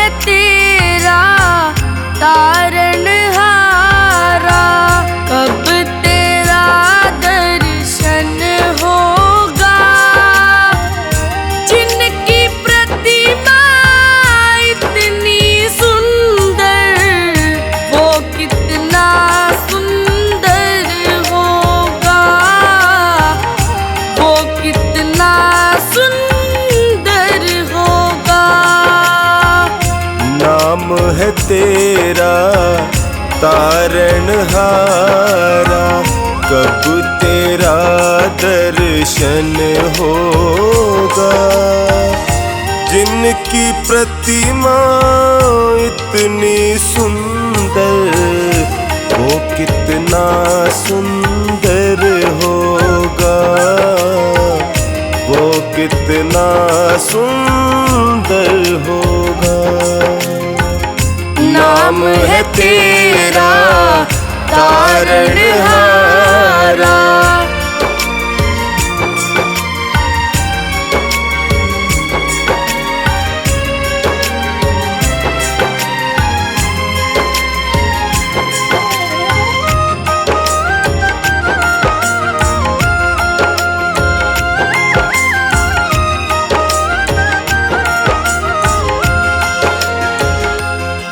है तेरा तारणहारा, कब तेरा दर्शन होगा। जिनकी प्रतिमा इतनी सुंदर, वो कितना सुंदर होगा, वो कितना सुंदर होगा। नाम है तेरा तारणहारा, कब तेरा दर्शन होगा। जिनकी प्रतिमा इतनी सुंदर, वो कितना सुंदर होगा, वो कितना सुंदर होगा। नाम है तेरा तारणहारा।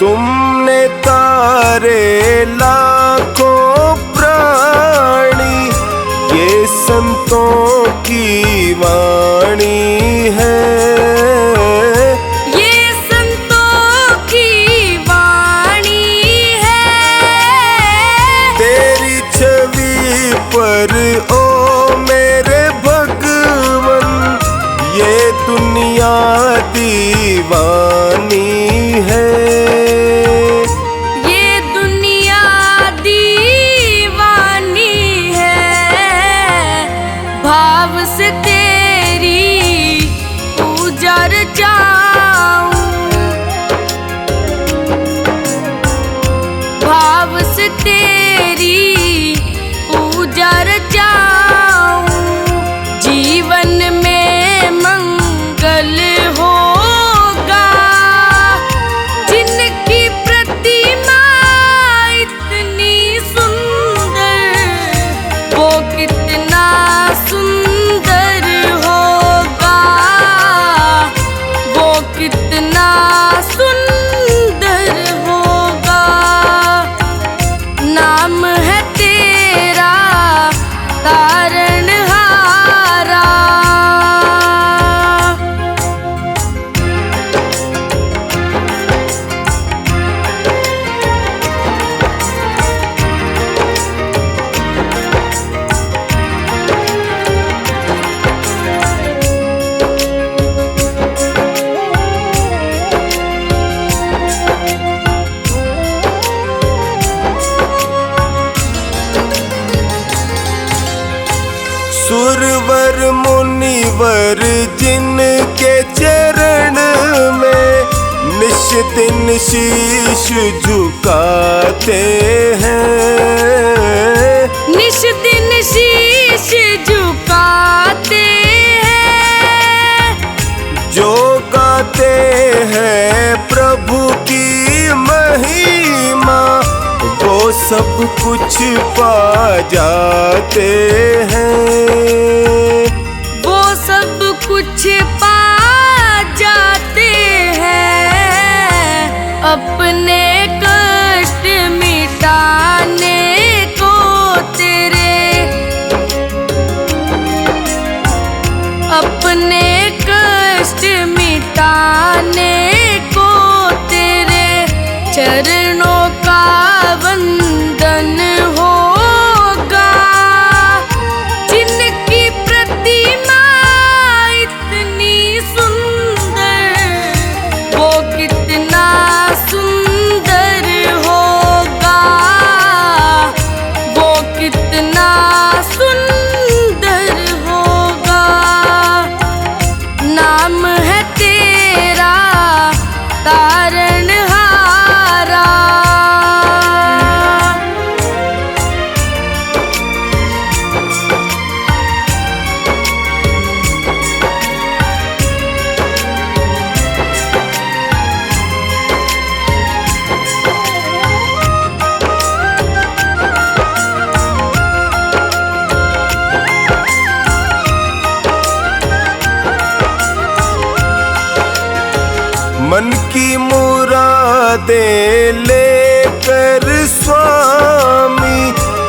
तुमने तारे लाखों प्राणी, ये संतों की वाणी है। ये संतों की वाणी है। तेरी छवि पर ओ मेरे भगवन, ये दुनिया दीवानी है। भाव से तेरी पूजा रचाऊं, भाव से तेरी पूजा रचाऊं। जीवन में मंगल होगा, जिनकी प्रतिमा इतनी सुंदर, वो कितना सुंदर होगा, वो कितना सुंदर होगा। नाम है तेरा तारणहारा। सुरवर मुनिवर जिनके चरण में निश दिन शीश झुकाते हैं, निश दिन शीश झुकाते हैं। जो गाते हैं प्रभु की महिमा, वो सब कुछ पा जाते हैं, वो सब कुछ पा जाते हैं। अपने कष्ट मिटाने को तेरे, अपने कष्ट मिटाने को तेरे चरणों का वंदन होगा। जिनकी प्रतिमा इतनी दे लेकर स्वामी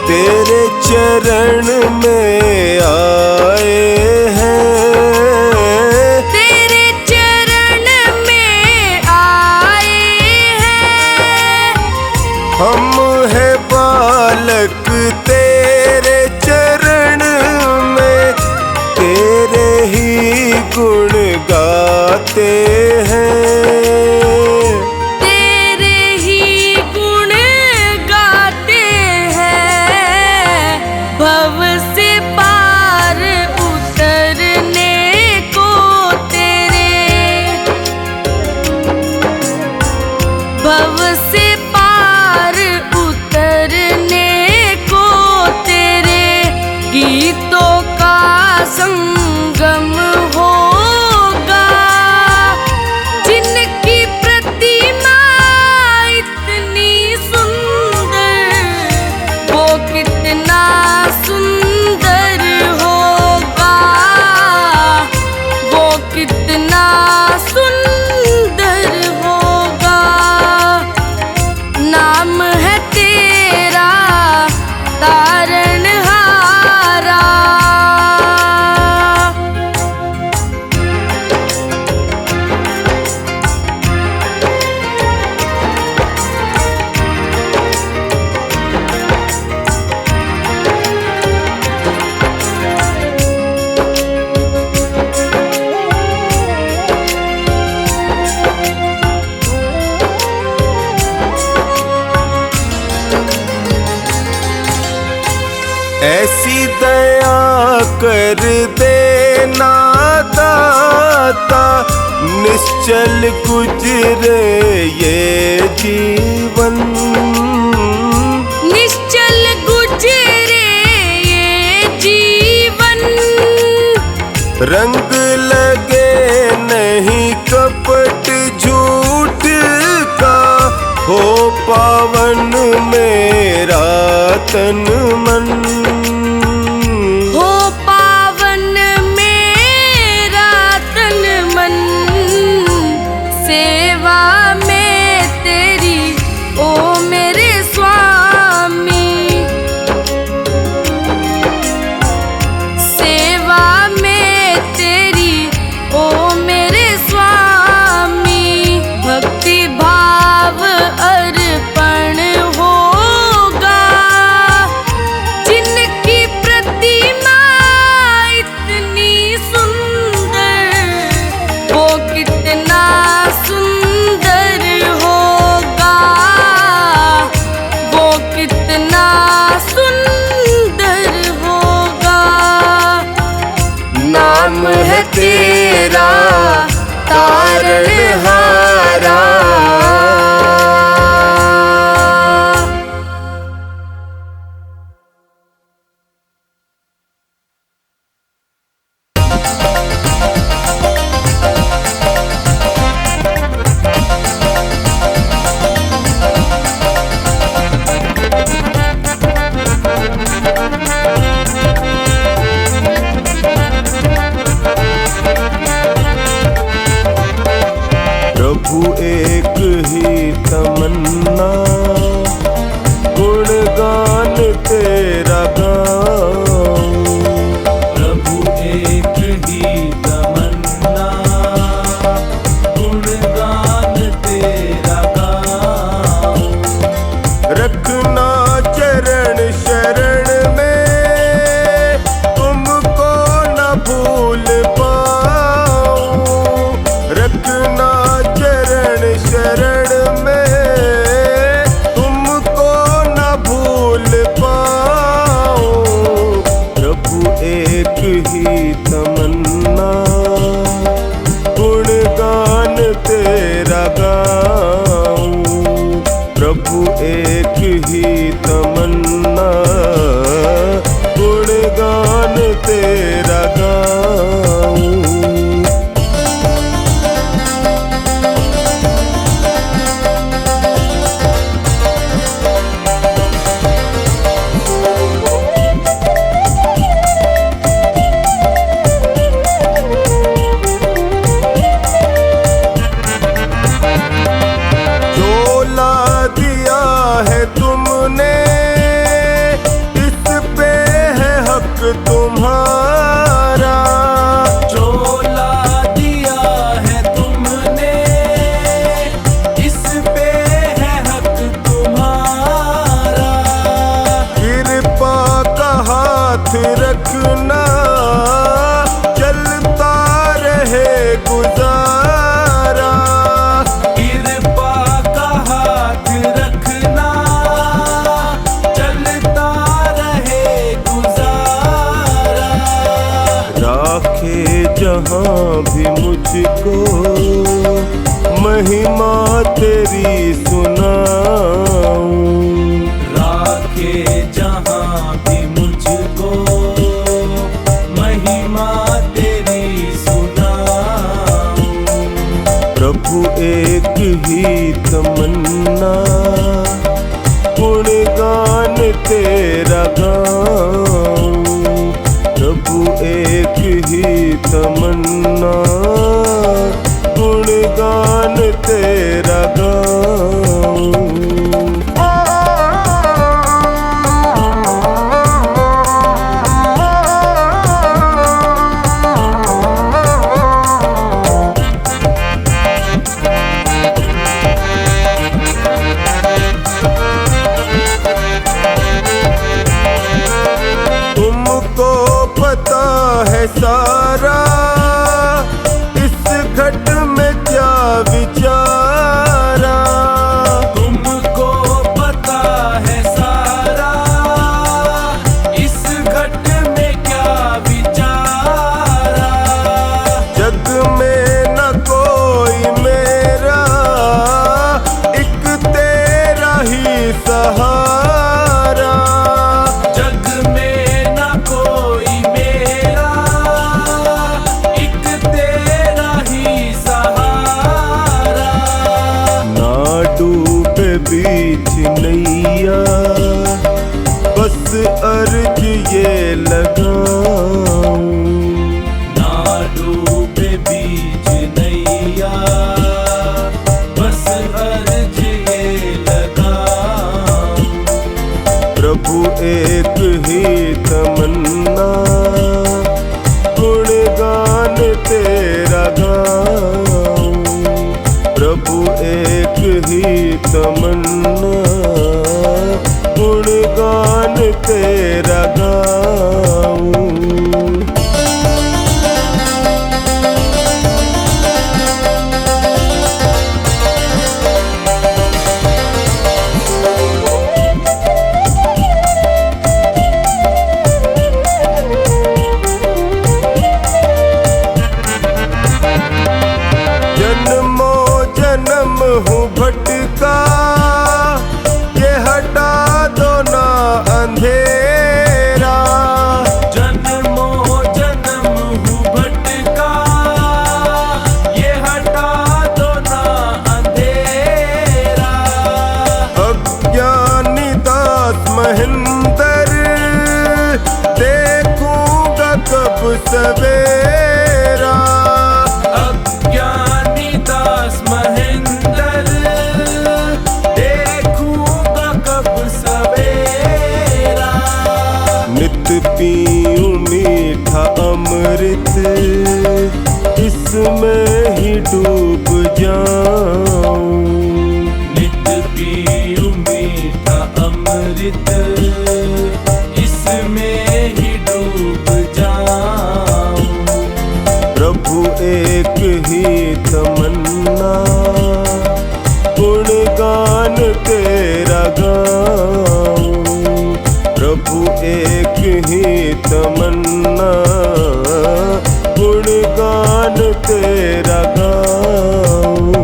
तेरे चरण में आए हैं। तेरे चरण में आए हैं। हम है बालक तेरे चरण में, तेरे ही गुण गाते हैं। तेरे ही गुण गाते हैं। भव से पार उतरने को तेरे, भव से पार उतरने को तेरे गीतों का संगम होगा। जिनकी प्रतिमा इतनी सुंदर, वो कितना सुंदर होगा, वो कितना सुंदर होगा। नाम है तेरा तारणहारा। ऐसी दया कर देना दाता, निश्चल गुजरे ये जीवन। निश्चल गुजरे ये जीवन। रंग लगे नहीं कपट झूठ का, हो पावन मेरा तन मन। हो पावन मेरा तन मन। सेवा में तेरी ओ मेरे स्वामी, सेवा में तेरी ओ मेरे स्वामी। भक्ति भाव अर्पण होगा। जिन मुझको महिमा तेरी सुनाऊं। राखे जहाँ भी मुझको महिमा तेरी सुनाऊं। प्रभु एक ही तमन्ना गुणगान तेरा गाऊं। प्रभु एक ही तमन्ना गुणगान तेरा गाऊं। तुमको पता है सारा इस घट में क्या विचारा। तुमको पता है सारा इस घट में क्या विचारा। जग में न कोई मेरा एक तेरा ही सहारा। जग में न कोई मेरा एक तेरा ही सहारा। ना डूबे बीच नैया बस अर्ज ये लगाऊं। ना डूबे बीच नैया बस अर्ज ये लगाऊं। प्रभु एक ही तमन्ना गुणगान तेरा गाऊं। प्रभु एक ही तमन्ना गुणगान तेरा गाऊं। जन्मों जन्म हूँ भटका ये हटा दो ना अंधेरा। जन्मों जन्म हूँ भटका ये हटा दो ना अंधेरा। अज्ञानी दास महेंद्र देखूंगा कब सवेरा। अज्ञानी दास महेंद्र देखूंगा कब सवेरा। नित पीऊं मीठा अमृत इसमें ही डूब जाऊं। नित पीऊं मीठा अमृत इसमें ही डूब जाऊं। प्रभु एक ही तमन्ना गुणगान तेरा गाऊं। प्रभु एक ही तमन्ना गुणगान तेरा गाऊं।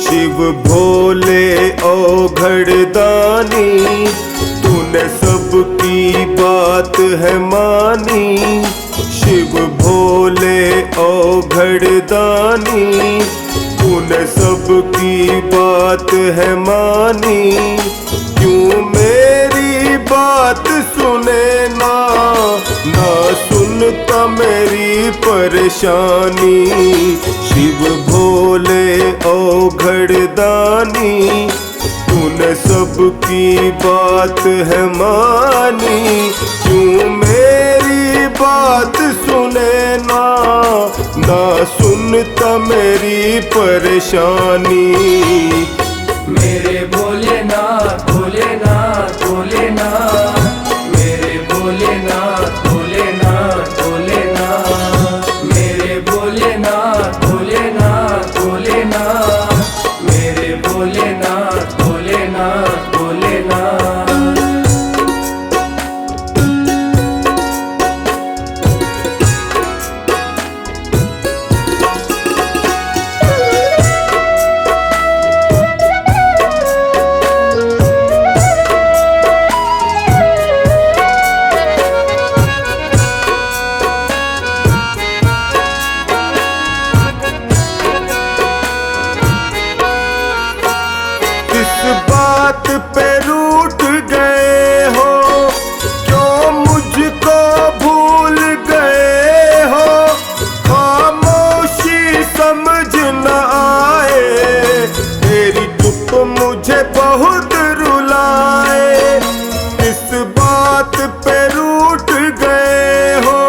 शिव भोले औघड़दानी तूने सबकी बात है मानी। शिव भोले औघड़दानी तूने सबकी बात है मानी। क्यों मेरी बात सुने ना सुनता मेरी परेशानी। शिव भोले औघड़दानी तू तूने सबकी बात है मानी, क्यों मेरी बात सुने ना, ना सुनता मेरी परेशानी। मेरे भोलेनाथ भोलेनाथ भोलेनाथ, मेरे भोलेनाथ भोलेनाथ भोलेनाथ, मेरे भोलेनाथ भोलेनाथ भोलेनाथ, मेरे भोलेनाथ भोलेनाथ भोलेनाथ। बात पे रूठ गए हो, क्यों मुझको भूल गए हो, खामोशी समझ न आए, तेरी चुप मुझे बहुत रुलाए। इस बात पे रूठ गए हो,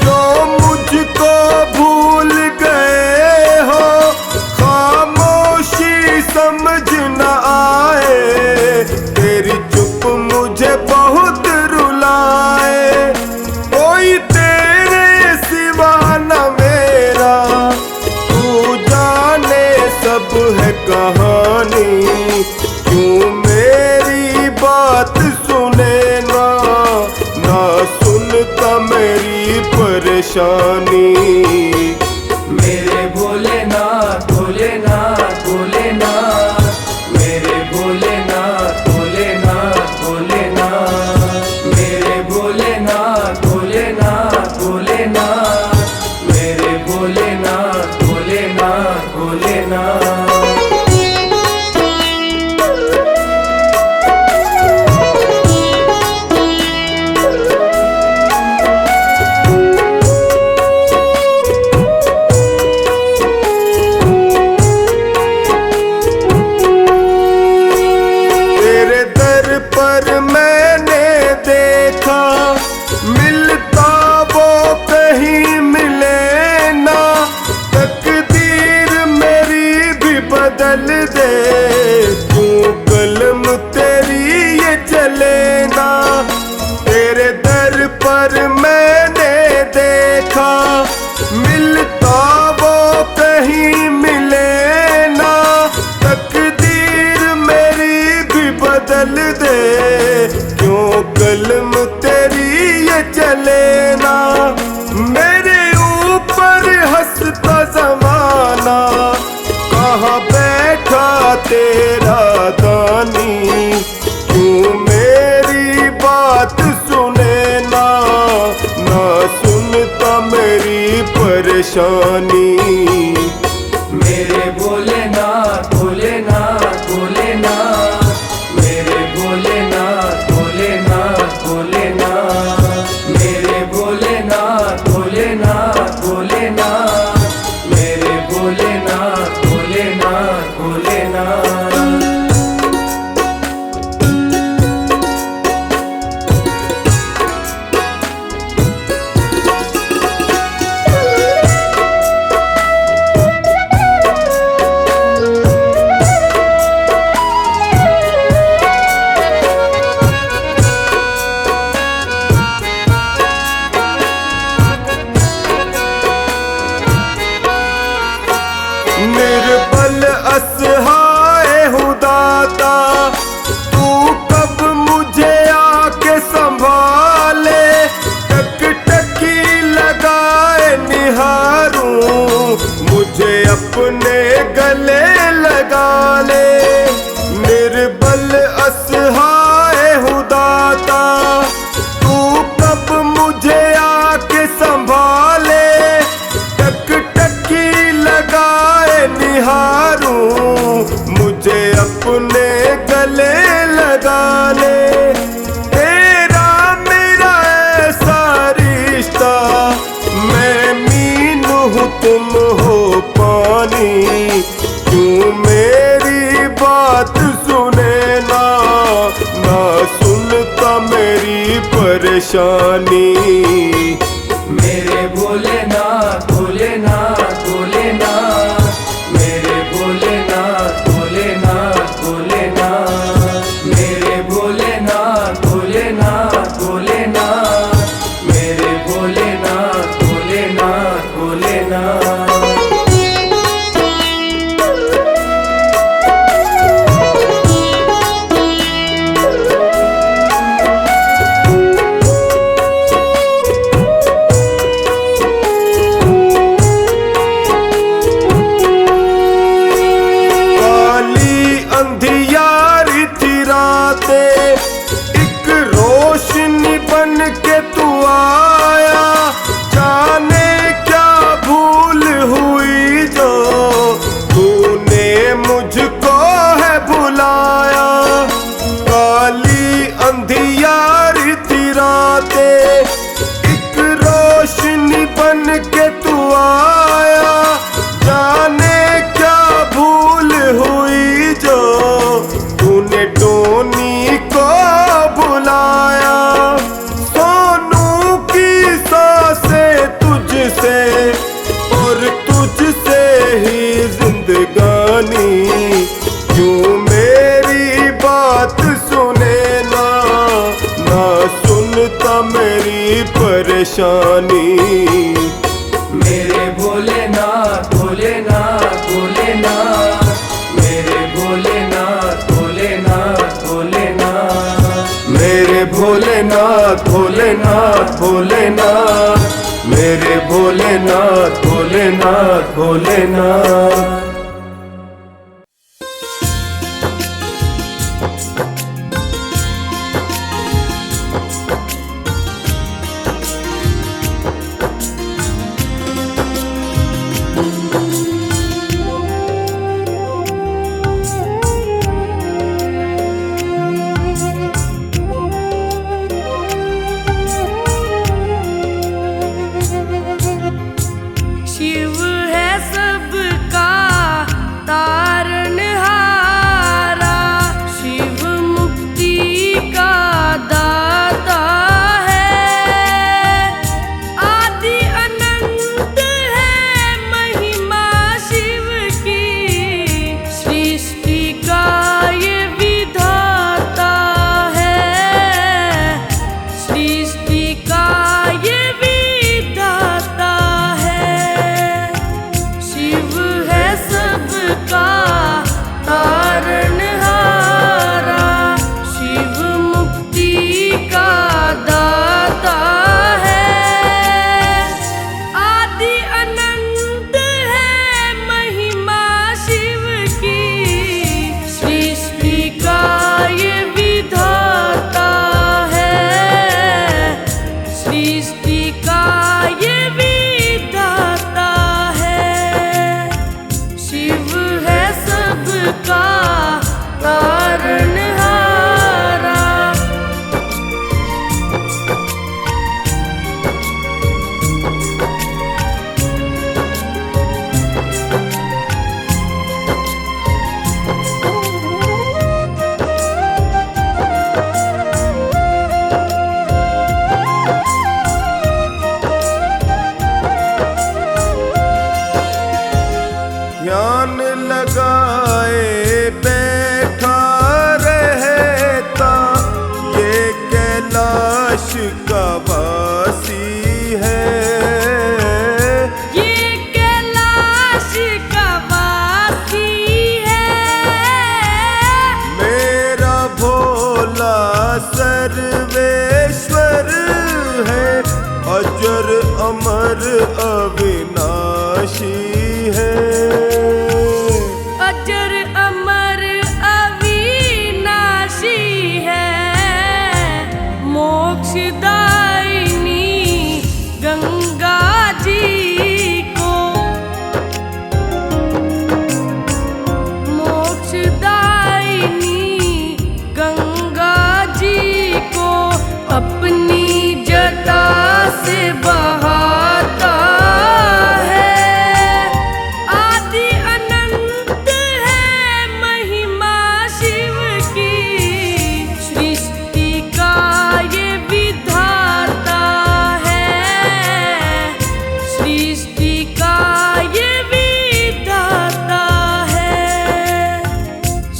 क्यों मुझको भूल गए हो, खामोशी समझ न आए, तेरी चुप मुझे बहुत रुलाए। कोई तेरे सिवा न मेरा, तू जाने सब है कहानी, क्यों मेरी बात सुने ना, ना सुनता मेरी परेशानी। मेरे भोलेनाथ भोलेनाथ भोलेनाथ, मेरे भोलेनाथ भोलेनाथ भोलेनाथ, मेरे भोलेनाथ भोलेनाथ भोलेनाथ, मेरे भोलेनाथ भोलेनाथ भोलेनाथ। पर मैंने देखा, मिलता वो कहीं मिले ना, तकदीर मेरी भी बदल दे, क्यों कलम तेरी ये चले ना। तेरे दर पर मैंने देखा, मिलता वो कहीं मिले ना, तकदीर मेरी भी बदल दे, क्यों कलम तेरी ये चले ना। मेरे ऊपर हंसता जमाना, कहाँ बैठा तेरा दानी, क्यों मेरी बात सुने ना, ना सुनता मेरी परेशानी। मेरे भोलेनाथ भोलेनाथ भोलेनाथ, मेरे भोलेनाथ भोलेनाथ भोलेनाथ, मेरे भोलेनाथ भोलेनाथ भोलेनाथ, मेरे भोलेनाथ भोलेनाथ भोलेनाथ। निर्बल असहाय हूँ दाता, तू कब मुझे आके संभाले, टकटकी लगाए निहारूं, मुझे अपने गले लगा ले। निर्बल असहाय हूँ दाता, तू कब मुझे आके संभाले, टकटकी लगाए निहारूं, मुझे अपने गले लगा ले। तेरा मेरा ऐसा रिश्ता, मैं मीन हूँ तुम हो पानी, क्यों परेशानी। मेरे भोलेनाथ भोलेनाथ भोलेनाथ, मेरे भोलेनाथ भोलेनाथ भोलेनाथ, मेरे भोलेनाथ भोलेनाथ भोलेनाथ, मेरे भोलेनाथ भोलेनाथ भोलेनाथ। शिव है सबका तारनहारा, शिव मुक्ति का दाता है। आदि अनंत है महिमा शिव की, सृष्टि का ये विधाता है, सृष्टि का ये विधाता है। शिव है सबका तारनहारा, शिव मुक्ति का दाता है। आदि अनंत है महिमा शिव की, सृष्टि का ये विधाता है, सृष्टि का ये विधाता है। शिव है सबका तारनहारा। ध्यान लगाए बैठा रहता, ये कैलाश का वासी है। ये कैलाश का वासी है, मेरा भोला सर्वेश्वर है, अजर अमर अविनाशी है। अजर अमर अविनाशी है, मोक्षदायिनी गंगा जी को, मोक्षदायिनी गंगा जी को अपनी जटा से बहाता है। आदि अनंत है महिमा शिव की, सृष्टि का ये विधाता है, सृष्टि का ये विधाता है।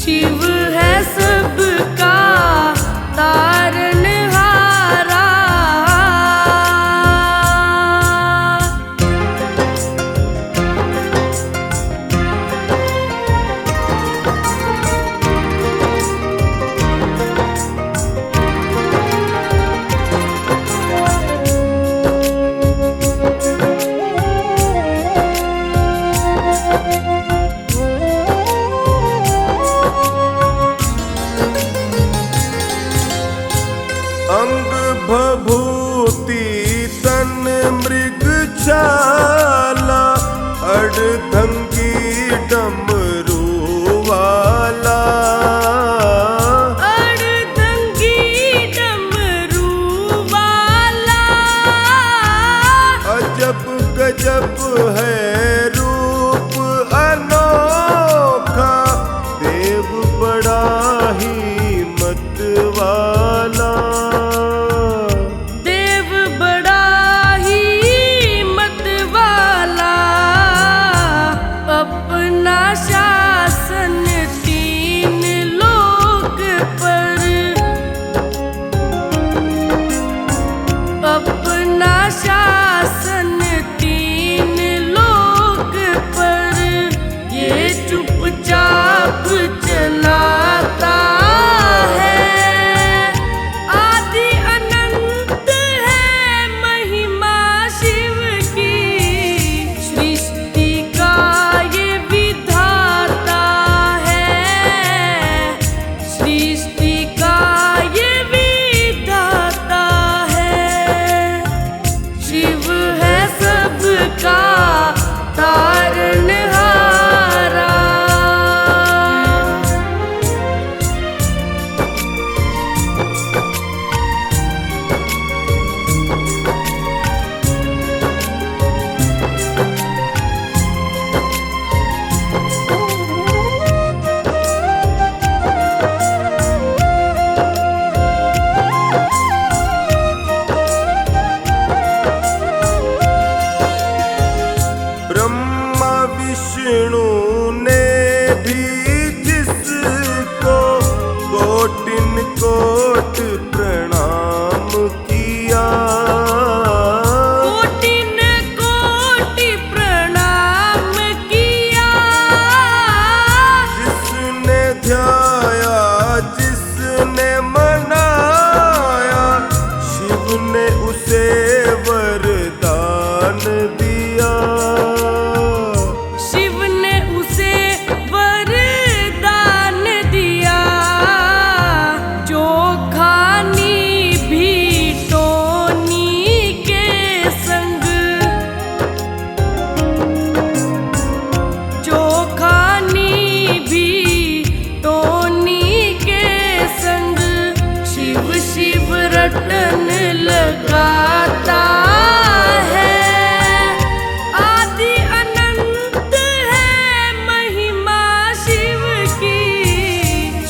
शिव है सबका तारनहारा। अंग भभूति तन मृग छाला, अड़धंगी डमरू वाला। अर्धंगी डमरू वाला, अजब गजब है रूप अनोखा, देव बड़ा ही मत वाला। देव बड़ा ही मत वाला, अपना शासन तीन लोक पर, अपना ज्ञान दिया। शिव ने उसे वरदान दिया, चोखानी भी टोनी के संग, चोखानी भी टोनी के संग, शिव शिव रटन लगाता है। आदि अनंत है महिमा शिव की,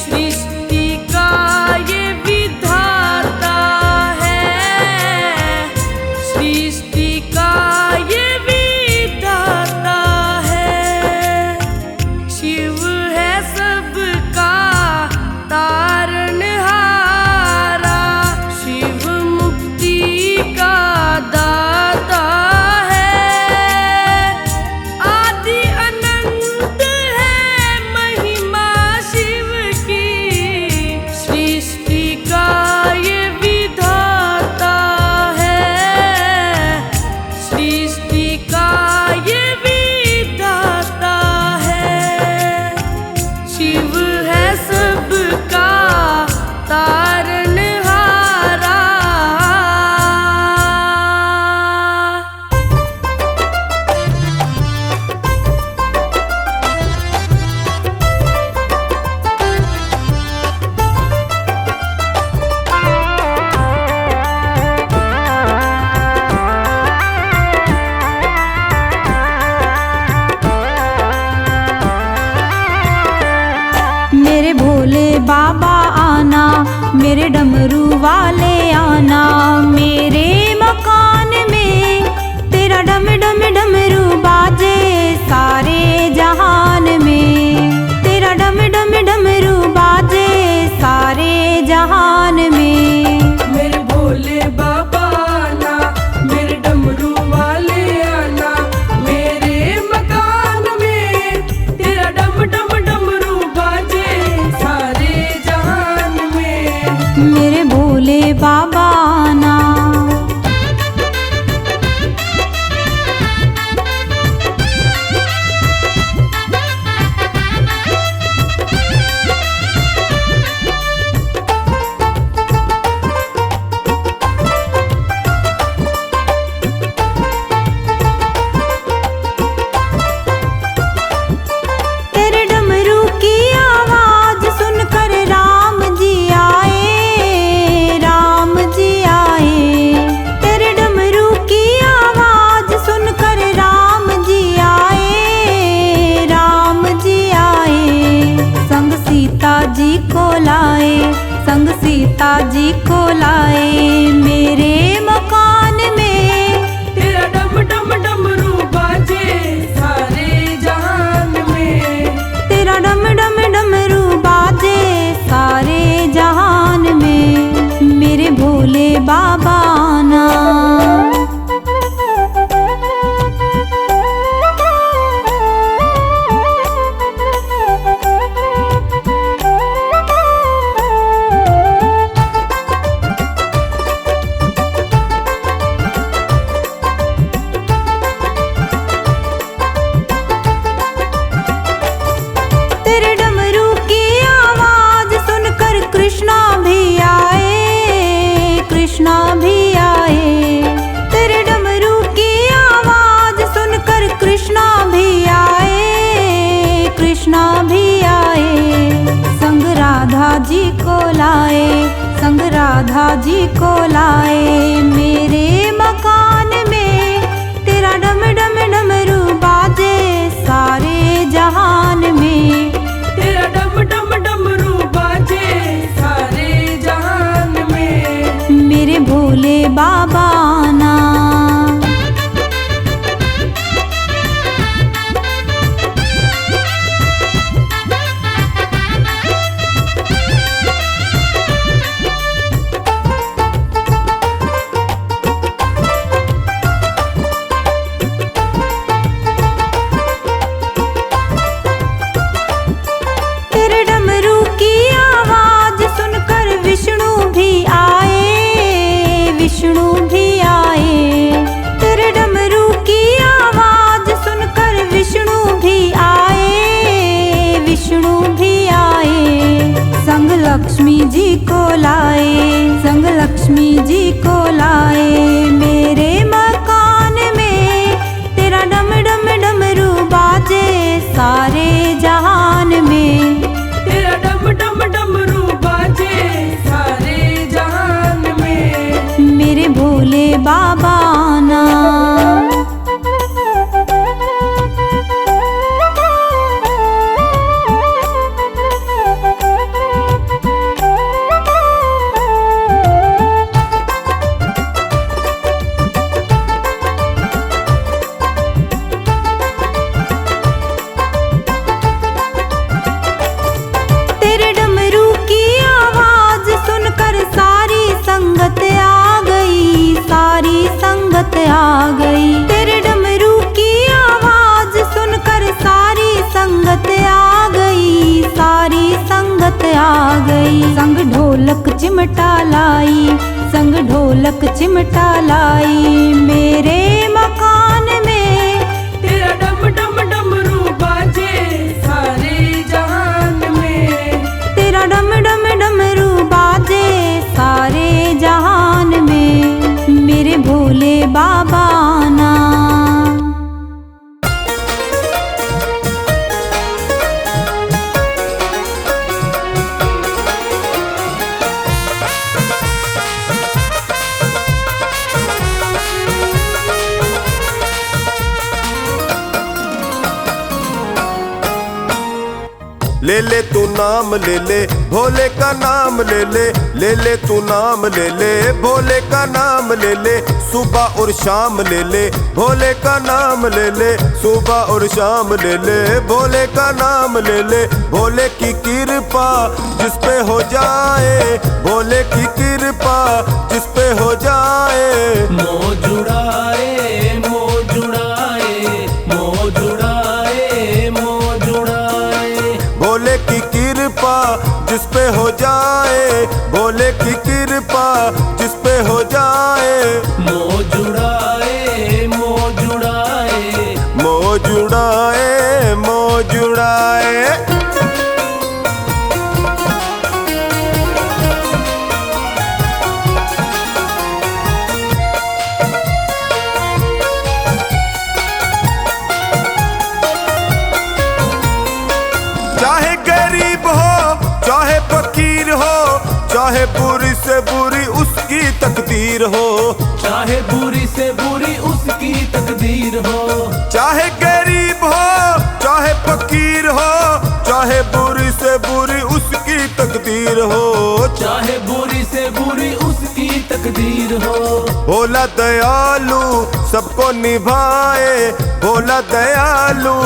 सृष्टि का ये विधाता है, सृष्टि का ये विधाता है। शिव है सबका तारनहारा, शिव मुक्ति का दाता है। आदि अनंत है महिमा शिव की, सृष्टि का ये विधाता है, सृष्टि का ये विधाता है। शिव है सबका तारनहारा। मेरे भोले बाबा आना, मेरे डमरू वाले आना, मेरे मकान में तेरा डम डम डमरू बाजे सारे जहान में, तेरा डम डम डमरू बाजे सारे जहान में। मेरे भोले बाबा आना, मेरे डमरू वाले आना, मेरे मकान में तेरा डम डम डमरू बाजे सारे जहान में। मेरे भोले बाबा आना। तेरे डमरू की आवाज सुनकर राम जी आए, राम जी आए। तेरे डमरू की आवाज सुनकर राम जी आए, राम जी आए। संग सीता जी को लाए, संग सीता जी को लाए, मेरे मकान में तेरा डम डम डमरू बाजे सारे जहान में। तेरा डम डम डमरू बाजे सारे जहान में। मेरे भोले बाबा आना। तेरे डमरू की आवाज सुनकर कृष्णा भी आए, कृष्णा भी आए। तेरे डमरू की आवाज सुनकर कृष्णा भी आए, कृष्णा भी आए। संग राधा जी को लाए, संग राधा जी को लाए, मेरे मकान में तेरा डम डम डमरू बाजे सारे जहान में। तेरा डम डम डमरू बाजे सारे जहान में। मेरे भोले बाबा आना। आ गई। संग ढोलक चिमटा लाई, संग ढोलक चिमटा लाई, मेरे मकान में तेरा डम डम डमरू बाजे सारे जहान में। तेरा डम डम डमरू बाजे सारे जहान में, मेरे भोले बाबा आना। ले ले तू नाम ले ले भोले का नाम ले ले, ले ले तू नाम ले ले भोले का नाम ले ले, सुबह और शाम ले ले भोले का नाम ले ले, सुबह और शाम ले ले भोले का नाम ले ले। भोले की कृपा जिस पे हो जाए, भोले की कृपा जिस पे हो जाए, मोह जुड़ाए मोह जुड़ाए मोह जुड़ाए मोह जुड़ाए। भोले की कृपा जिस पे हो जाए, भोले की कृपा जिस पे हो जाए, मोह जुड़ाए मोह जुड़ाए मोह जुड़ाए मोह जुड़ाए। चाहे गरीब हो चाहे फकीर हो, चाहे बुरी से बुरी उसकी तकदीर हो, चाहे बुरी से बुरी उसकी तकदीर हो। चाहे गरीब हो चाहे फकीर हो, चाहे बुरी से बुरी उसकी तकदीर हो, चाहे बुरी से बुरी उसकी तकदीर हो। भोला दयालु सबको निभाए, भोला दयालु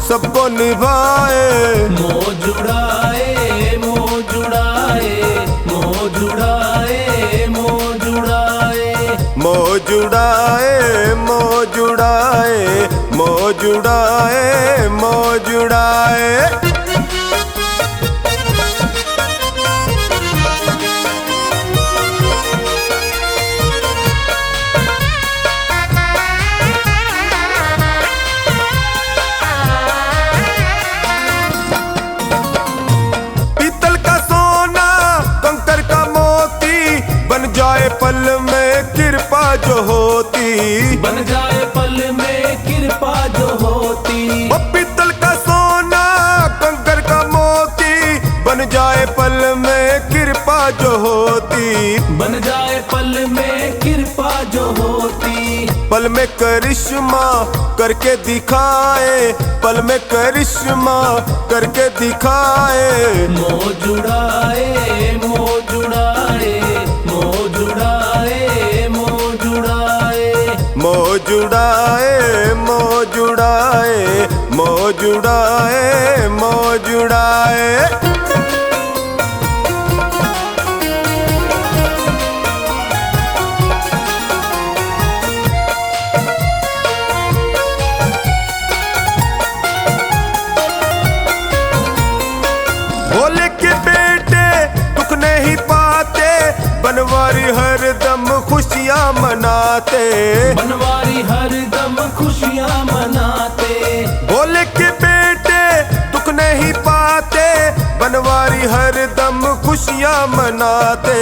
सबको निभाए, मोह जुड़ाए मोह जुड़ाए मोह जुड़ाए मोह जुड़ाए। मोह जुड़ाए मोह जुड़ाए मोह जुड़ाए मोह जुड़ाए। पीतल का सोना कंकर का मोती, बन जाए पल में कृपा जो होती, बन जाए पल में कृपा जो होती। वो पीतल का सोना कंकर का मोती, बन जाए पल में कृपा जो होती, बन जाए पल में कृपा जो होती। पल में करिश्मा करके दिखाए, पल में करिश्मा करके दिखाए, मोह जुड़ाए मोह जुड़ाए मोह जुड़ाए मोह जुड़ाए। मोह जुड़ाए मोह जुड़ाए मोह जुड़ाए मोह जुड़ाए। भोले के बेटे दुख नहीं पाते, बनवारी हर दम खुशियाँ मनाते, बनवारी हर दम खुशियाँ मनाते। भोले के बेटे दुख नहीं पाते, बनवारी हर दम खुशियाँ मनाते,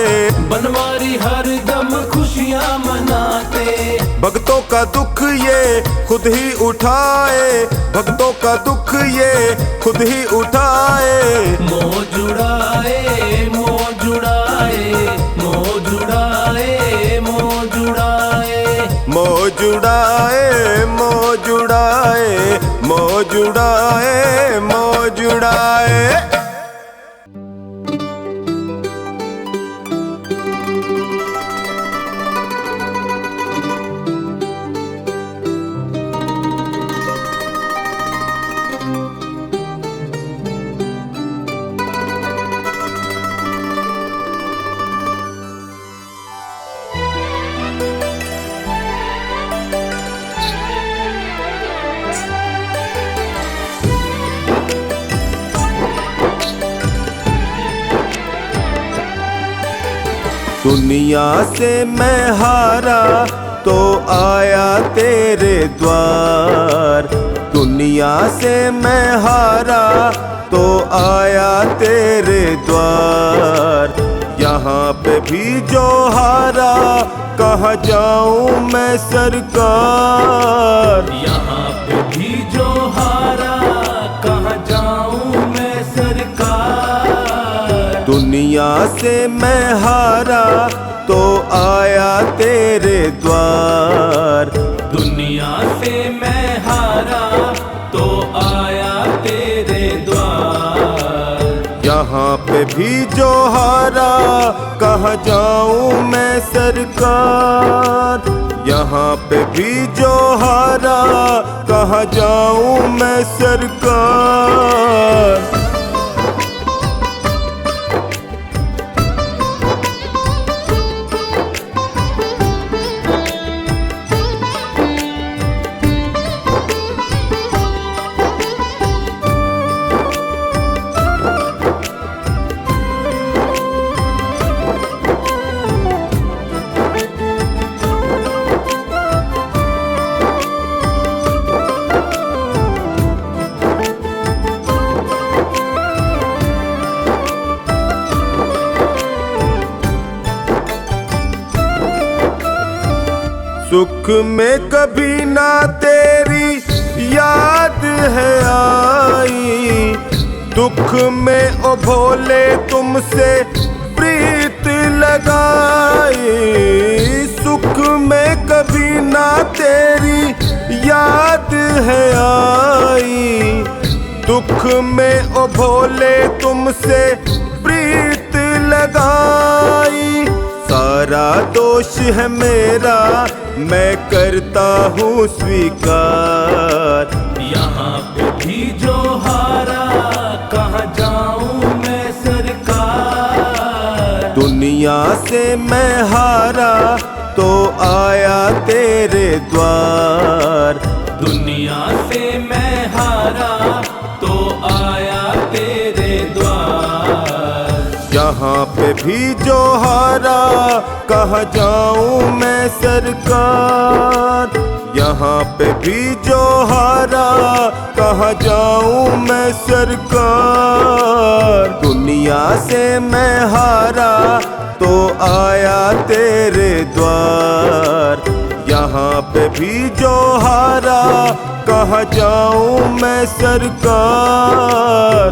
बनवारी हर दम खुशियाँ मनाते। भक्तों का दुख ये खुद ही उठाए, भक्तों का दुख ये खुद ही उठाए, मोह जुड़ाए मोह जुड़ाए मोह जुड़ाए मोह जुड़ाए। मोह जुड़ाए मोह जुड़ाए मोह जुड़ाए मोह जुड़ाए। दुनिया से मैं हारा तो आया तेरे द्वार। दुनिया से मैं हारा तो आया तेरे द्वार। यहाँ पे भी जो हारा कहाँ जाऊँ मैं सरकार। यहाँ पे भी जो हारा कहाँ जाऊँ मैं सरकार। दुनिया से मैं हारा तो आया तेरे द्वार। दुनिया से मैं हारा तो आया तेरे द्वार। यहाँ पे भी जो हारा कहाँ जाऊँ मैं सरकार। यहाँ पे भी जो हारा कहाँ जाऊँ मैं सरकार। सुख में कभी ना तेरी याद है आई। दुख में ओ भोले तुमसे प्रीत लगाई। सुख में कभी ना तेरी याद है आई। दुख में ओ भोले तुमसे प्रीत लगाई। सारा दोष है मेरा मैं करता हूँ स्वीकार। यहाँ पे भी जो हारा कहाँ जाऊँ मैं सरकार। दुनिया से मैं हारा तो आया तेरे द्वार। दुनिया से मैं हारा तो आया तेरे द्वार। यहाँ पे भी जो हारा कहाँ जाऊँ मैं सरकार। यहाँ पे भी जो हारा कहाँ जाऊँ मैं सरकार। दुनिया से मैं हारा तो आया तेरे द्वार। यहाँ पे भी जो हारा कहाँ जाऊँ मैं सरकार।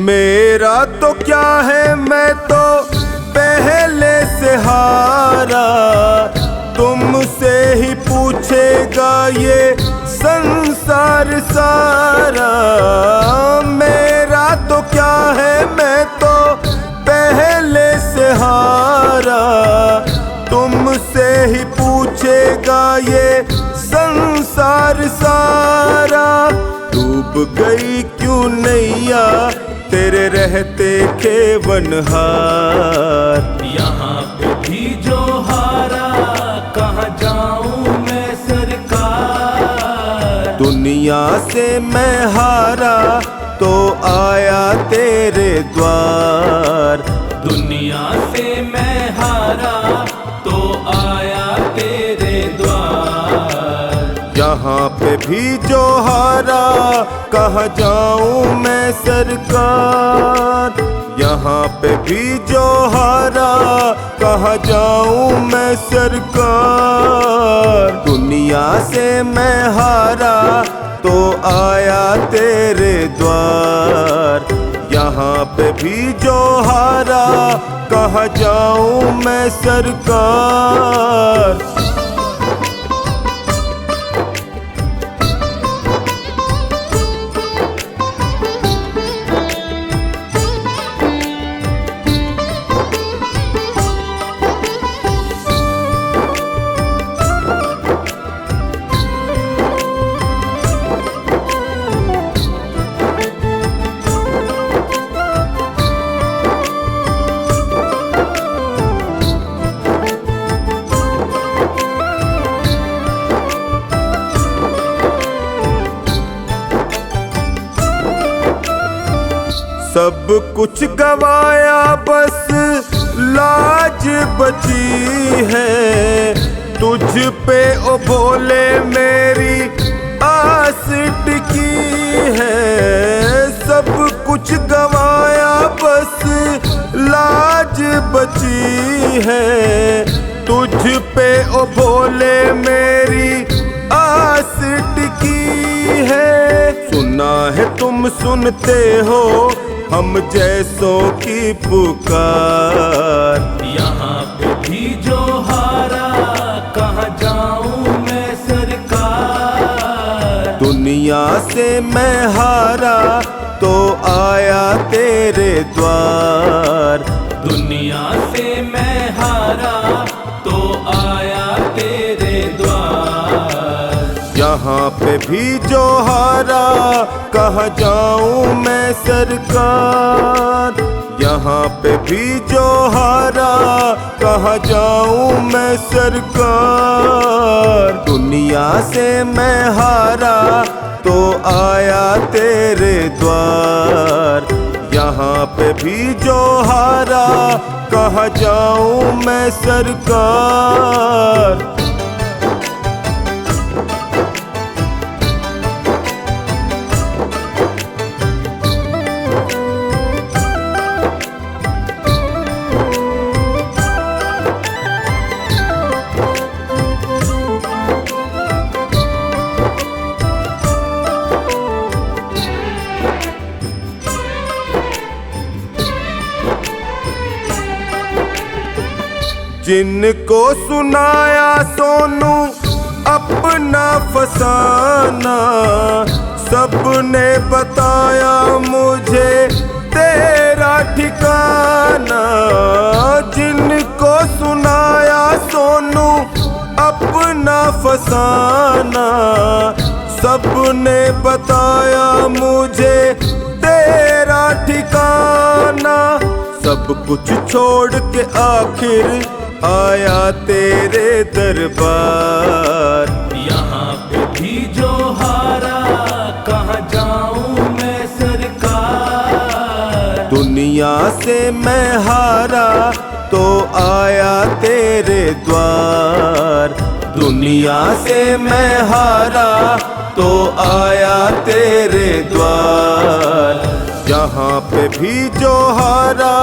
मेरा तो क्या है मैं तो पहले से हारा। तुमसे ही पूछेगा ये संसार सारा। मेरा तो क्या है मैं तो पहले से हारा। तुमसे ही पूछेगा ये संसार सारा। डूब गई क्यों नैया तेरे रहते खेवनहार। यहाँ पे भी जो हारा कहाँ जाऊँ मैं सरकार। दुनिया से मैं हारा तो आया तेरे द्वार। दुनिया से मैं हारा तो आया तेरे द्वार। यहाँ पे भी जो हारा कहाँ जाऊँ मैं सरकार। यहाँ पे भी जो हारा कहाँ जाऊँ मैं सरकार। दुनिया से मैं हारा तो आया तेरे द्वार। यहाँ पे भी जो हारा कहाँ जाऊँ मैं सरकार। सब कुछ गवाया बस लाज बची है, तुझ पे ओ भोले मेरी आस टिकी है। सब कुछ गवाया बस लाज बची है, तुझ पे ओ भोले मेरी आस टिकी है। सुना है तुम सुनते हो हम जैसों की पुकार, यहाँ पे भी जो हारा कहाँ जाऊं मैं सरकार। दुनिया से मैं हारा तो आया तेरे द्वार, दुनिया से मैं हारा तो आया तेरे द्वार। यहाँ पे भी जो हारा कहाँ जाऊं मैं सरकार, यहाँ पे भी जो हारा कहाँ जाऊं मैं सरकार। दुनिया से मैं हारा तो आया तेरे द्वार, यहाँ पे भी जो हारा कहाँ जाऊं मैं सरकार। जिनको सुनाया सोनू अपना फसाना, सबने बताया मुझे तेरा ठिकाना। जिनको सुनाया सोनू अपना फसाना, सबने बताया मुझे तेरा ठिकाना। सब कुछ छोड़ के आखिर आया तेरे दरबार, यहाँ पे भी जो हारा कहाँ जाऊं मैं सरकार। दुनिया से मैं हारा तो आया तेरे द्वार, दुनिया से मैं हारा तो आया तेरे द्वार। यहाँ पे भी जो हारा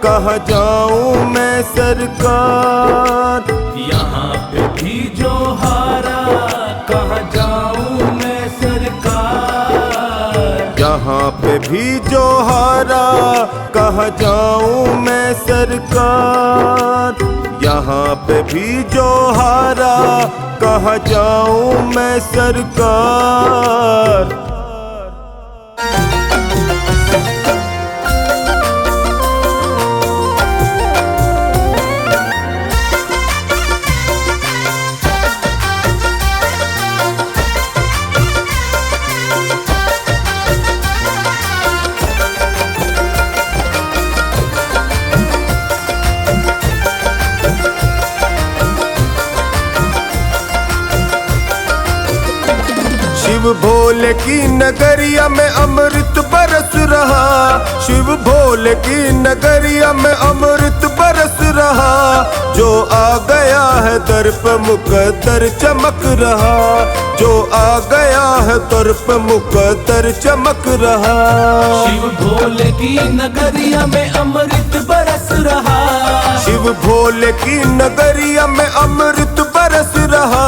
कहाँ जाऊं मैं सरकार, यहाँ पे भी जो हारा कहाँ जाऊं मैं सरकार। यहाँ पे भी जो हारा कहाँ जाऊं मैं सरकार। यहाँ पे भी जो हारा कहाँ जाऊं मैं सरकार। शिव भोले की नगरिया में अमृत बरस रहा, शिव भोले की नगरिया में अमृत बरस रहा। जो आ गया है दर पे मुकद्दर चमक रहा, जो आ गया है दर पे मुकद्दर चमक रहा। शिव भोले की नगरिया में अमृत बरस रहा, शिव भोले की नगरिया में अमृत बरस रहा।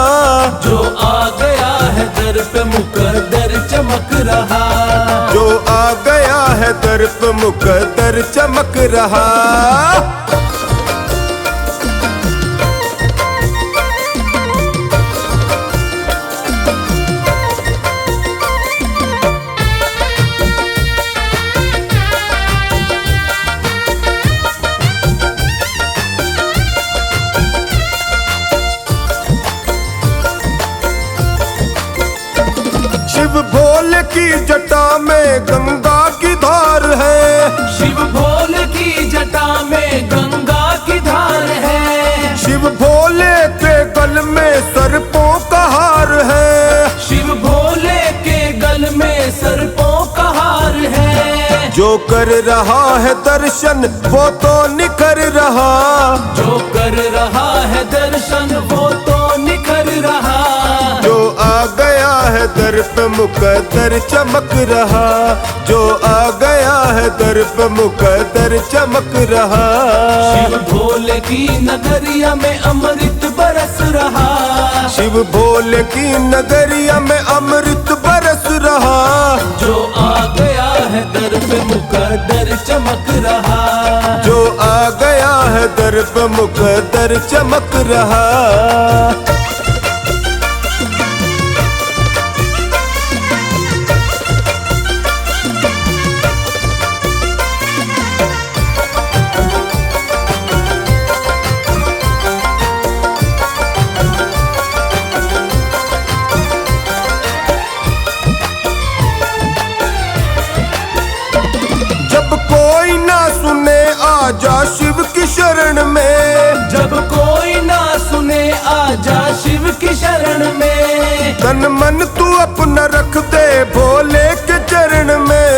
जो आ गया है दर पे मुकद्दर चमक रहा, जो आ गया है दर पे मुकद्दर चमक रहा। शिव भोले की जटा में गंगा की धार है, शिव भोले की जटा में गंगा की धार है। शिव भोले के गल में सर्पों का हार है, शिव भोले के गल में सर्पों का हार है। जो कर रहा है दर्शन वो तो निखर रहा, जो कर रहा है दर्शन वो तो निखर रहा, जो आ गया है दर पे मुकद्दर चमक रहा, जो आ गया है दर पे मुकद्दर चमक रहा। शिव भोले की नगरिया में अमृत बरस रहा, शिव भोले की नगरिया में अमृत बरस रहा, जो आ गया है दर पे मुकद्दर चमक रहा, जो आ गया है दर पे मुकद्दर चमक रहा। जब कोई ना सुने आजा शिव की शरण में, जब कोई ना सुने आजा शिव की शरण में, तन मन तू अपना रख दे भोले के चरण में,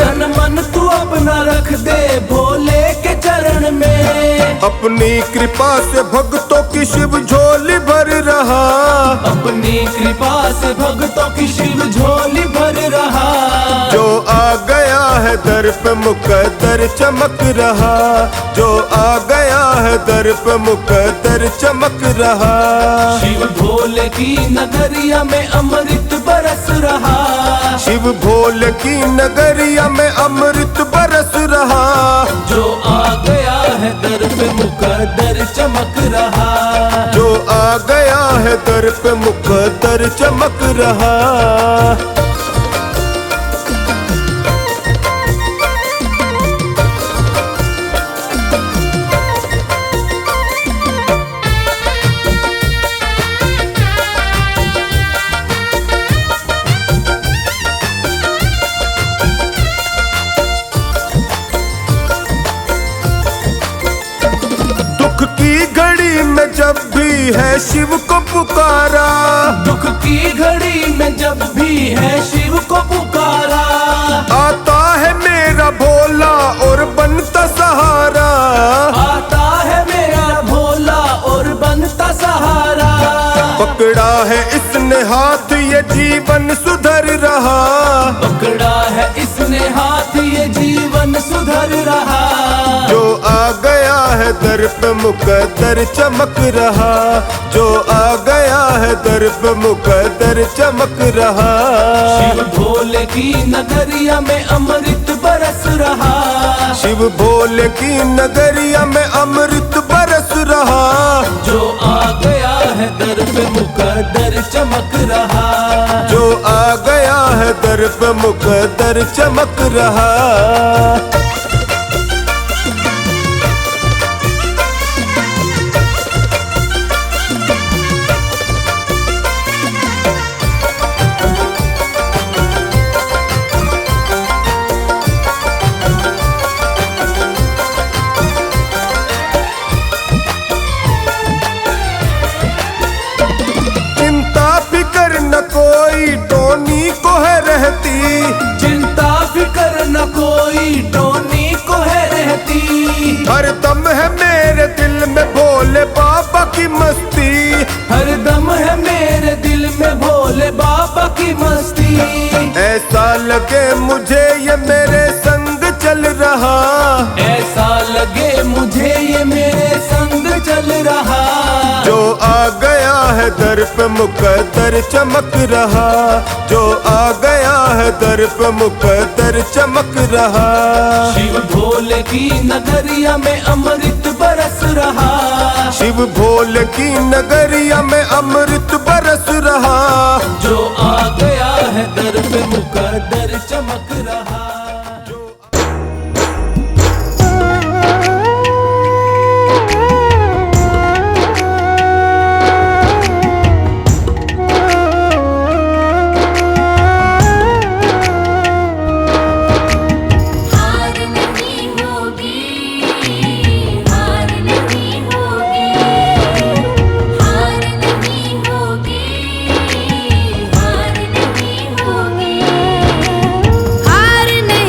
तन मन तू अपना रख दे भोले के चरण में, अपनी कृपा से भक्तों की शिव झोली भर रहा, अपनी कृपा से भक्तों की शिव झोली भर रहा, जो आ गया है दर पे मुकद्दर चमक रहा, जो आ गया है दर पे मुकद्दर चमक रहा। शिव भोले की नगरिया में अमृत बरस रहा, शिव भोले की नगरिया में अमृत बरस रहा, जो आ गया है दर पे मुकद्दर चमक रहा, जो आ गया है दर पे मुकद्दर चमक रहा। दुख की घड़ी में जब भी है शिव को पुकारा, दुख की घड़ी में जब भी है शिव को पुकारा, आता है मेरा भोला और बनता सहारा, आता है मेरा भोला और बनता सहारा, पकड़ा है इसने हाथ ये जीवन सुधर रहा, पकड़ा है इसने हाथ ये जीवन सुधर रहा, जो आ गया है दर पे मुकद्दर चमक रहा, जो आ गया है दर पे मुकद्दर चमक रहा। शिव भोले की नगरिया में अमृत बरस रहा, शिव भोले की नगरिया में अमृत बरस रहा, जो आ गया है दर पे मुकद्दर चमक रहा, जो आ गया है दर पे मुकद्दर चमक रहा। चिंता फिकर न कोई टोनी को है रहती, चिंता फिकर न कोई टोनी को है रहती, हर दम है मेरे दिल में भोले बाबा की मस्ती, हर दम है मेरे दिल में भोले बाबा की मस्ती, ऐसा लगे मुझे ये मेरे संग चल रहा, ऐसा लगे मुझे ये मेरे संग चल रहा, जो आ गया है दर पे मुकद्दर चमक रहा, जो आ गया है दर पे मुकद्दर चमक रहा। शिव भोले की नगरिया में अमृत बरस रहा, शिव भोले की नगरिया में अमृत बरस रहा, जो आ गया है दर पे मुकद्दर चमक रहा। हार नहीं होगी, हार नहीं होगी, हार नहीं होगी, हार नहीं होगी, हार नहीं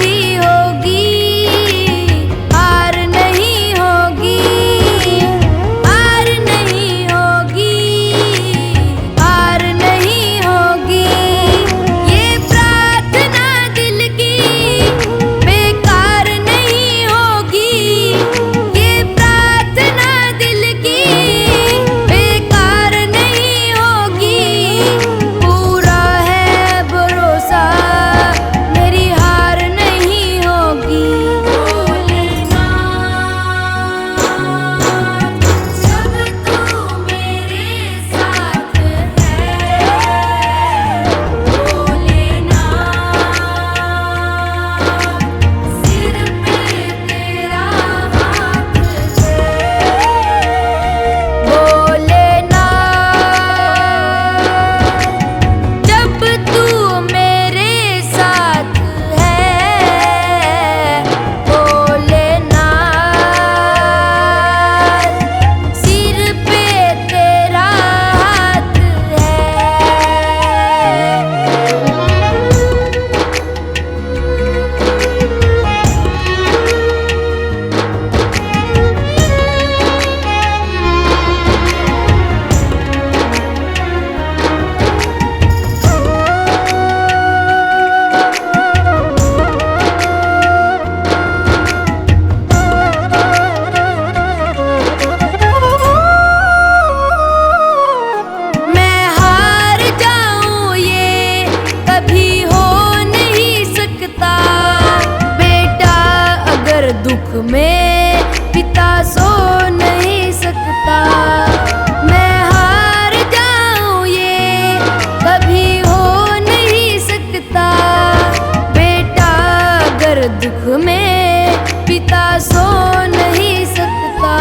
दुख में पिता सो नहीं सकता।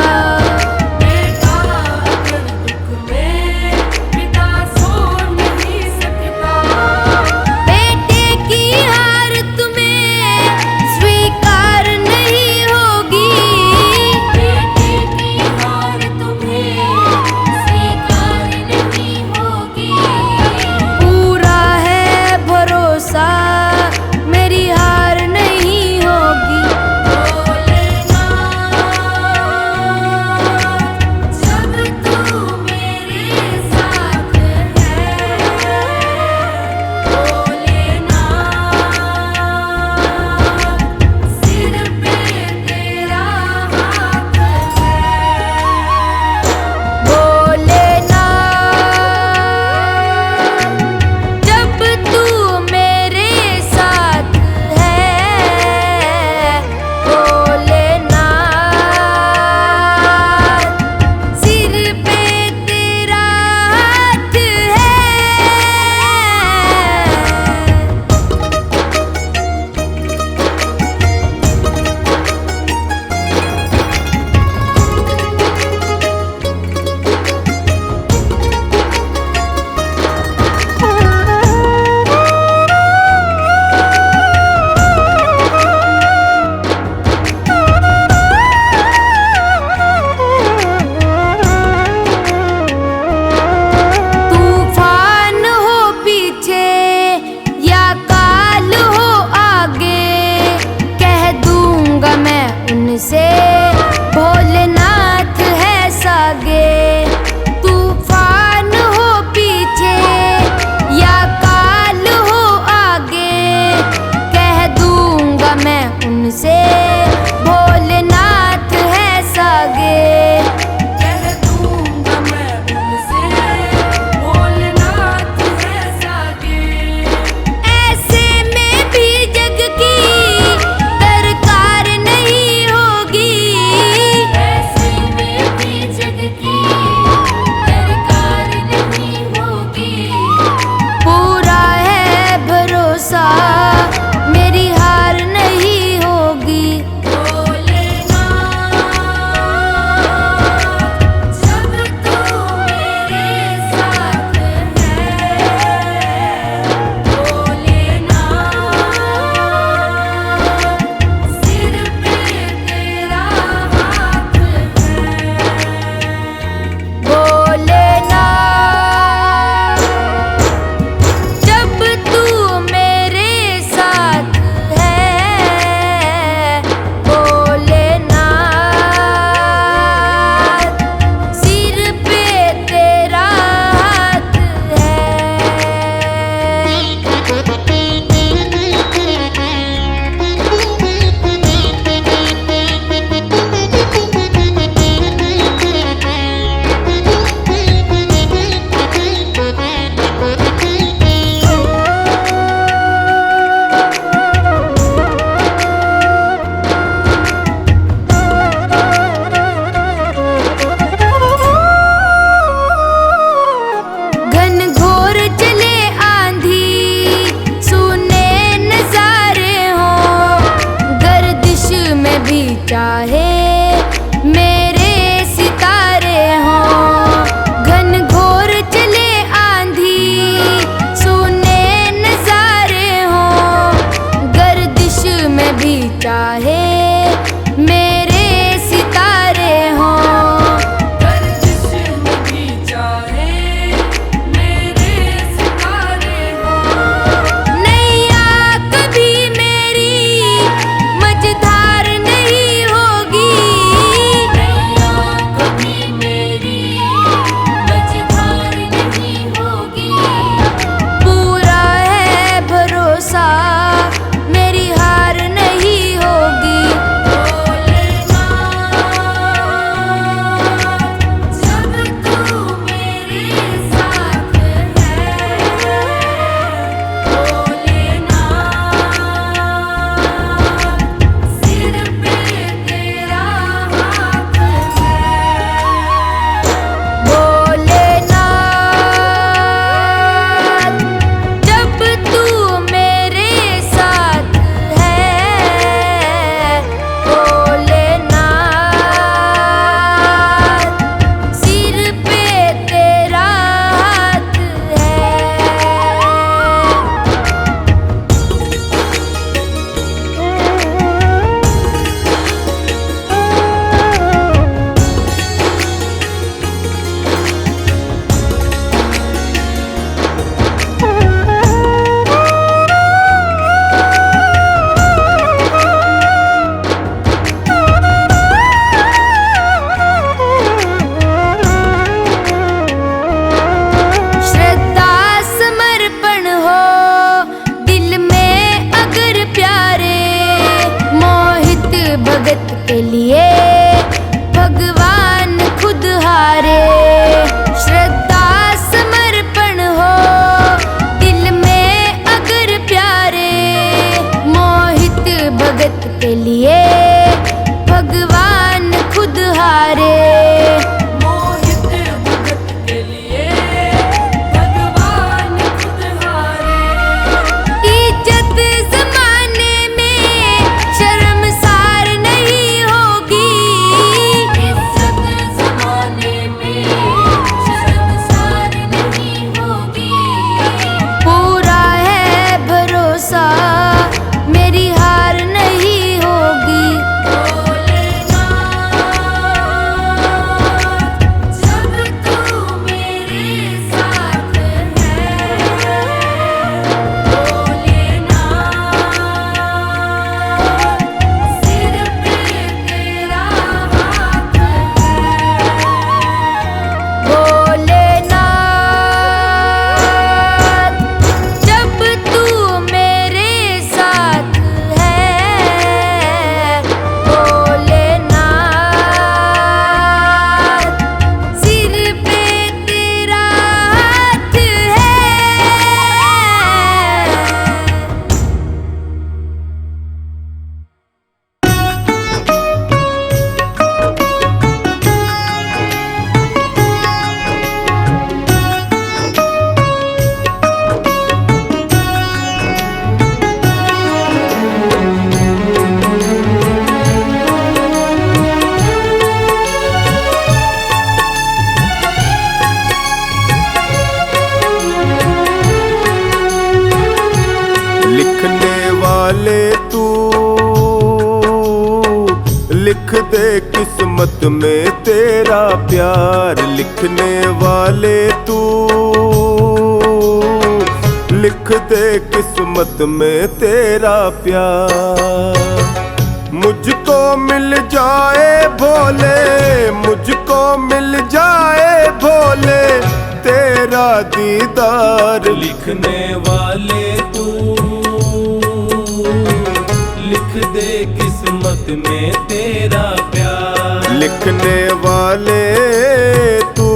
बेटा अगर दुख में पिता सो नहीं सकता। बेटे की हार तुम्हें स्वीकार नहीं होगी। बेटे की हार तुम्हें स्वीकार नहीं होगी। पूरा है भरोसा मेरी हार नहीं होगी। जब तू मेरे साथ है, भोलेनाथ, सिर पे तेरा हाथ है। भोलेनाथ, जब तू मेरे साथ है। भोलेनाथ, सिर पे तेरा हाथ है। तूफान हो पीछे या काल हो आगे, कह दूंगा मैं उनसे भोलेनाथ है सागे। तूफान हो पीछे या काल हो आगे, कह दूंगा मैं उनसे भोलेनाथ है सागे। कह दूंगा मैं उनसे भोलेनाथ है सागे। ऐसे में भी जग की दरकार नहीं होगी। ऐसे में भी जग की दरकार नहीं होगी। पूरा है भरोसा मेरी हार नहीं होगी। भोलेनाथ, जब तू मेरे साथ है। भोलेनाथ, सिर पे तेरा हाथ है। भोलेनाथ, जब तू मेरे साथ है। भोलेनाथ, सिर पे तेरा हाथ घन घोर चले आंधी, सुने नजारे हो। गर्दिश में भी चाहे मेरे सितारे हो। घन घोर चले आंधी, सुने नजारे हो। गर्दिश में भी चाहे मेरे सितारे हो। गर्दिश में भी चाहे मेरे सितारे हो। नैया कभी मेरी मझधार नहीं होगी। के लिए भगवान खुद हारे। श्रद्धा समर्पण हो दिल में अगर प्यारे, मोहित भगत के लिए भगवान खुद हारे। मोहित भगत के लिए भगवान खुद हारे। इज्जत जमाने में शर्मसार नहीं होगी, इज्जत जमाने में शर्मसार नहीं होगी। पूरा है भरोसा मेरी हार नहीं होगी। भोलेनाथ जब तू मेरे साथ है, भोलेनाथ सिर पे तेरा हाथ है। भोलेनाथ जब तू मेरे साथ है, भोलेनाथ सिर पे तेरा हाथ है। लिखने वाले तू लिख दे किस्मत में तेरा प्यार। लिखने वाले तू लिख दे किस्मत में तेरा प्यार। मुझको मिल जाए भोले, मुझको मिल जाए भोले तेरा दीदार। लिखने वाले तू लिख दे किस्मत में तेरा प्यार। लिखने वाले तू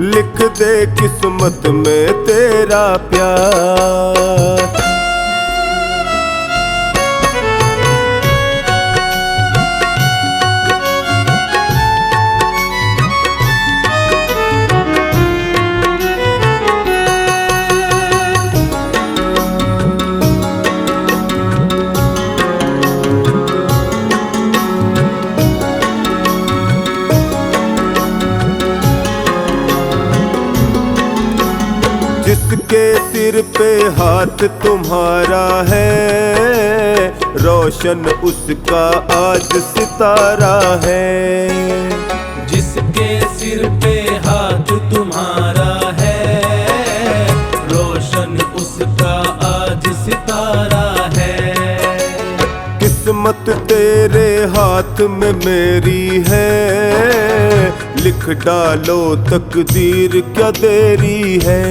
लिख दे किस्मत में तेरा प्यार। जिसके सिर पे हाथ तुम्हारा है, रोशन उसका आज सितारा है। जिसके सिर पे हाथ तुम्हारा है, रोशन उसका आज सितारा है। किस्मत तेरे हाथ में मेरी है, लिख डालो तकदीर क्या देरी है।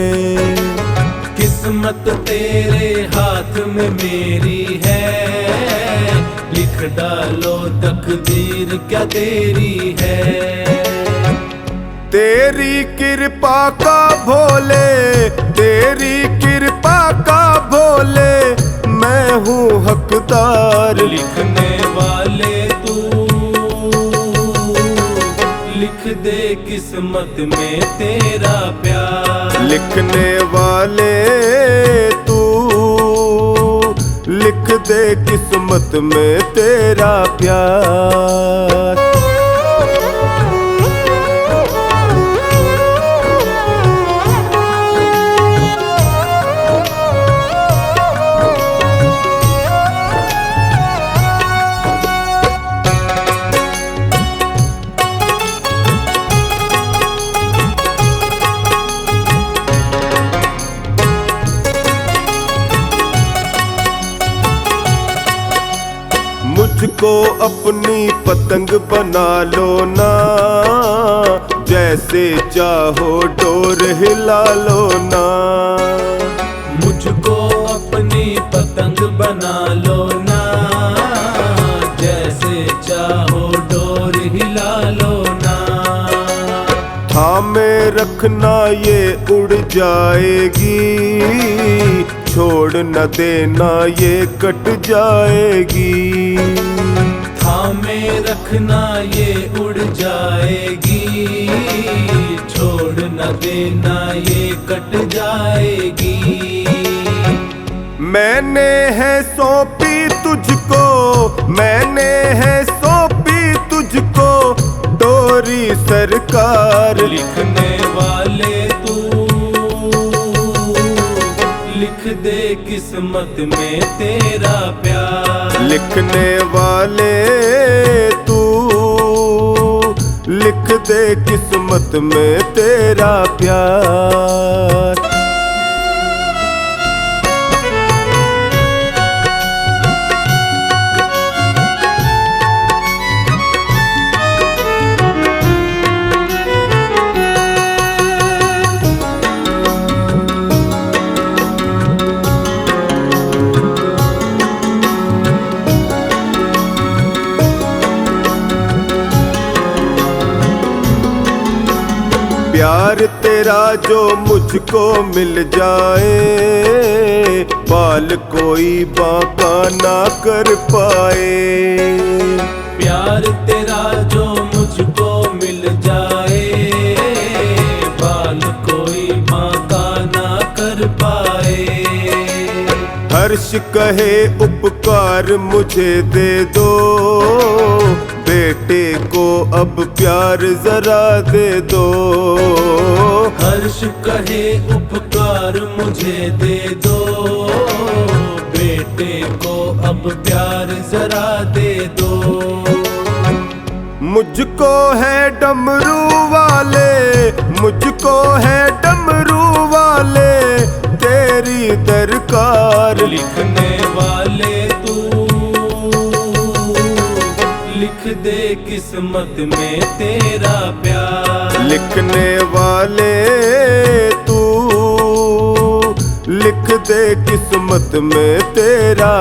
किस्मत तेरे हाथ में मेरी है, लिख डालो तकदीर क्या देरी है। तेरी कृपा का भोले, तेरी कृपा का भोले मैं हूँ हकदार। लिखने वाले तू लिख दे किस्मत में तेरा प्यार। लिखने वाले तू लिख दे किस्मत में तेरा प्यार। मुझको अपनी पतंग बना लो ना, जैसे चाहो डोर हिला लो ना। मुझको अपनी पतंग बना लो ना, जैसे रखना ये उड़ जाएगी, छोड़ न देना ये कट जाएगी। थामे रखना ये उड़ जाएगी, छोड़ न देना ये कट जाएगी। मैंने है सौंपी तुझको, मैंने है सौंपी तुझको डोरी सरकार। लिखने वाले तू लिख दे किस्मत में तेरा प्यार। लिखने वाले तू लिख दे किस्मत में तेरा प्यार। प्यार तेरा जो मुझको मिल जाए, बाल कोई बांका ना कर पाए। प्यार तेरा जो मुझको मिल जाए, बाल कोई बांका ना कर पाए। हर्ष कहे उपकार मुझे दे दो, बेटे को अब प्यार जरा दे दो। हर्ष कहे उपकार मुझे दे दो, बेटे को अब प्यार जरा दे दो। मुझको है डमरू वाले, मुझको है डमरू वाले तेरी दरकार। लिखने वाले तू लिख दे किस्मत में तेरा प्यार। लिखने वाले तू लिख दे किस्मत में तेरा